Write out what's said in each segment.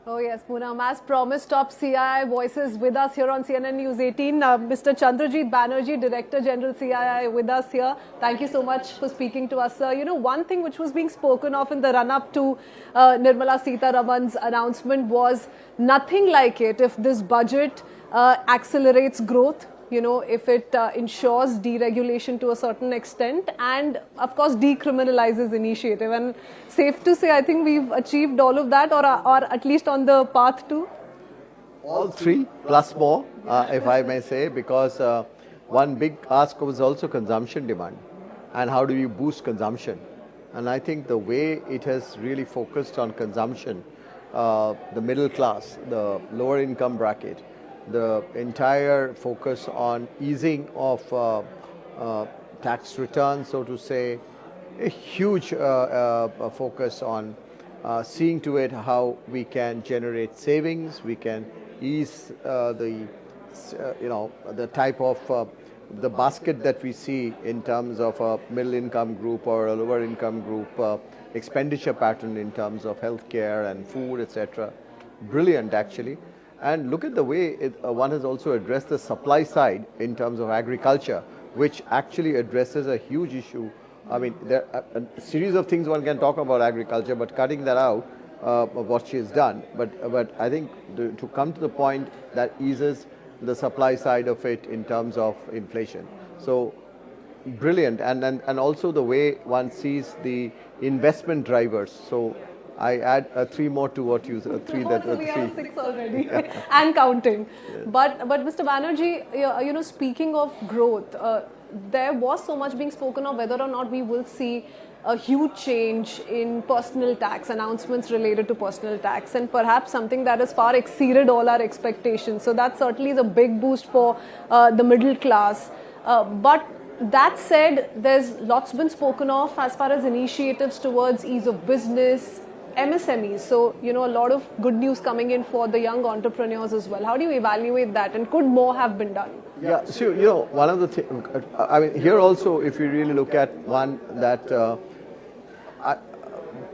Oh yes, Poonam, as promised, top CII voices with us here on CNN News 18. Mr. Chandrajit Banerjee, Director General CII, with us here. Thank you so much for speaking to us, sir. You know, one thing which was being spoken of in the run-up to Nirmala Sitharaman's announcement was nothing like it if this budget accelerates growth. You know, if it ensures deregulation to a certain extent and, of course, decriminalizes initiative. And safe to say, I think we've achieved all of that or at least on the path to. All three plus more, if I may say, because one big ask was also consumption demand and how do you boost consumption. And I think the way it has really focused on consumption, the middle class, the lower income bracket, the entire focus on easing of tax returns, so to say, a huge focus on seeing to it how we can generate savings, we can ease the type of the basket that we see in terms of a middle income group or a lower income group expenditure pattern in terms of healthcare and food, etc. Brilliant, actually. And look at the way one has also addressed the supply side in terms of agriculture, which actually addresses a huge issue. I mean, there are a series of things one can talk about agriculture, but cutting that out of what she has done. But I think to come to the point that eases the supply side of it in terms of inflation. So brilliant. And also the way one sees the investment drivers. So I add three more to what you said. We have six already and counting. Yes. But Mr. Banerjee, you know, speaking of growth, there was so much being spoken of whether or not we will see a huge change in personal tax, announcements related to personal tax, and perhaps something that has far exceeded all our expectations. So that certainly is a big boost for the middle class. But that said, there's lots been spoken of as far as initiatives towards ease of business, MSMEs. So, you know, a lot of good news coming in for the young entrepreneurs as well. How do you evaluate that, and could more have been done? Yeah, so, you know, one of the things, I mean, here also, if you really look at one that,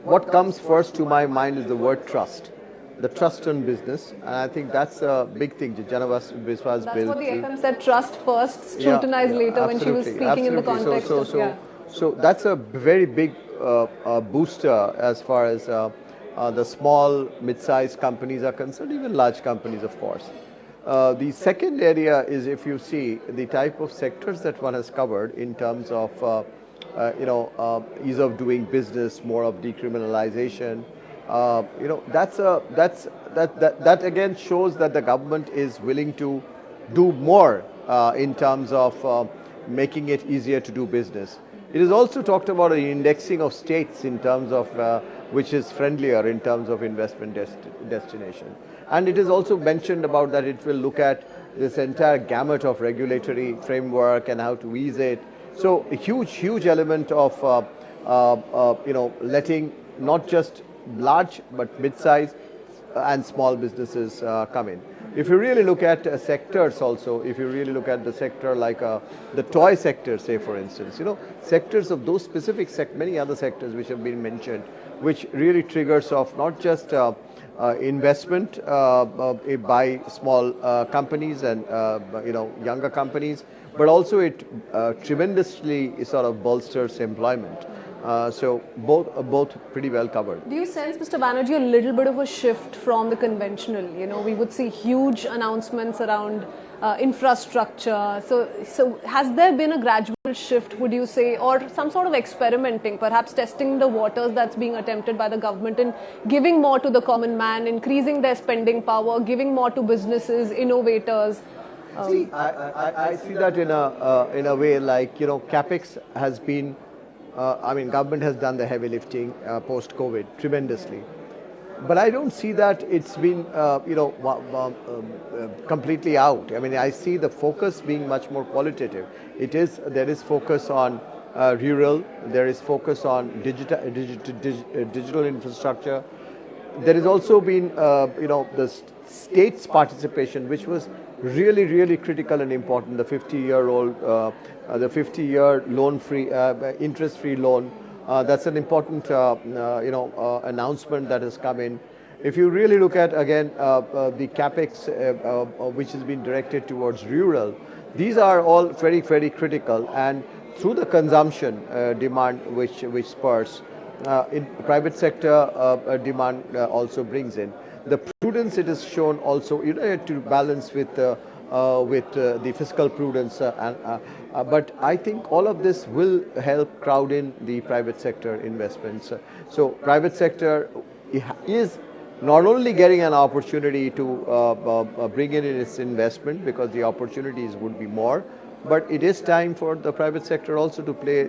what comes first to my mind is the word trust. The trust on business, and I think that's a big thing. That's what the FM said, trust first, scrutinize later, when she was speaking in the context So that's a very big booster as far as the small, mid-sized companies are concerned, even large companies, of course. The second area is, if you see the type of sectors that one has covered in terms of ease of doing business, more of decriminalization. That again shows that the government is willing to do more in terms of making it easier to do business. It is also talked about the indexing of states in terms of which is friendlier in terms of investment destination. And it is also mentioned about that it will look at this entire gamut of regulatory framework and how to ease it. So a huge element of letting not just large but mid-size and small businesses come in. If you really look at sectors also, if you really look at the sector like the toy sector, say for instance, you know, sectors of those specific many other sectors which have been mentioned, which really triggers off not just investment by small companies and younger companies, but also it tremendously sort of bolsters employment. So both pretty well covered. Do you sense, Mr. Banerjee, a little bit of a shift from the conventional? You know, we would see huge announcements around infrastructure. So has there been a gradual shift, would you say, or some sort of experimenting, perhaps testing the waters that's being attempted by the government in giving more to the common man, increasing their spending power, giving more to businesses, innovators? See, I see that in a way like, you know, CapEx has been. Government has done the heavy lifting post-COVID tremendously. But I don't see that it's been, completely out. I mean, I see the focus being much more qualitative. There is focus on rural, there is focus on digital infrastructure. There has also been, the state's participation, which was really critical and important. The 50-year loan-free, interest-free loan. That's an important, announcement that has come in. if you really look at again the capex which has been directed towards rural, these are all very, very critical, and through the consumption demand which spurs, in private sector demand also brings in. The prudence it is shown also, to balance with the fiscal prudence, but I think all of this will help crowd in the private sector investments. So private sector is not only getting an opportunity to bring in its investment because the opportunities would be more, but it is time for the private sector also to play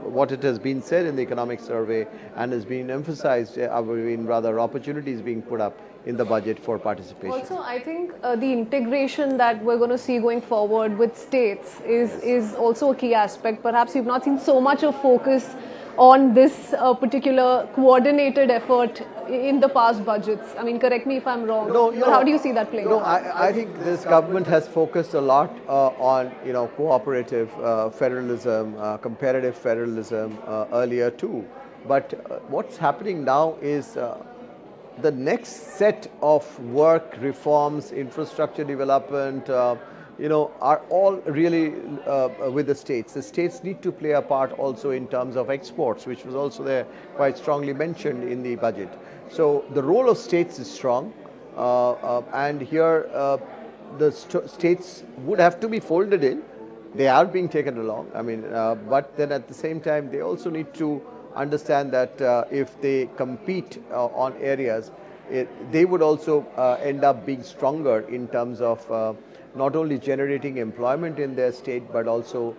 what it has been said in the economic survey and has been emphasized, rather opportunities being put up in the budget for participation. Also, I think the integration that we're going to see going forward with states is also a key aspect. Perhaps you've not seen so much of focus on this particular coordinated effort in the past budgets. I mean, correct me if I'm wrong, but how do you see that playing out? I think this government has focused a lot on cooperative federalism, comparative federalism earlier too. But what's happening now is the next set of work, reforms, infrastructure development, are all really with the states. The states need to play a part also in terms of exports, which was also there quite strongly mentioned in the budget. So the role of states is strong, and here the states would have to be folded in. They are being taken along. I mean, but then at the same time, they also need to understand that if they compete on areas, they would also end up being stronger in terms of not only generating employment in their state, but also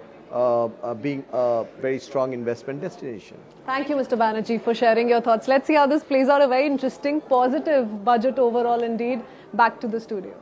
being a very strong investment destination. Thank you, Mr. Banerjee, for sharing your thoughts. Let's see how this plays out. A very interesting, positive budget overall indeed. Back to the studio.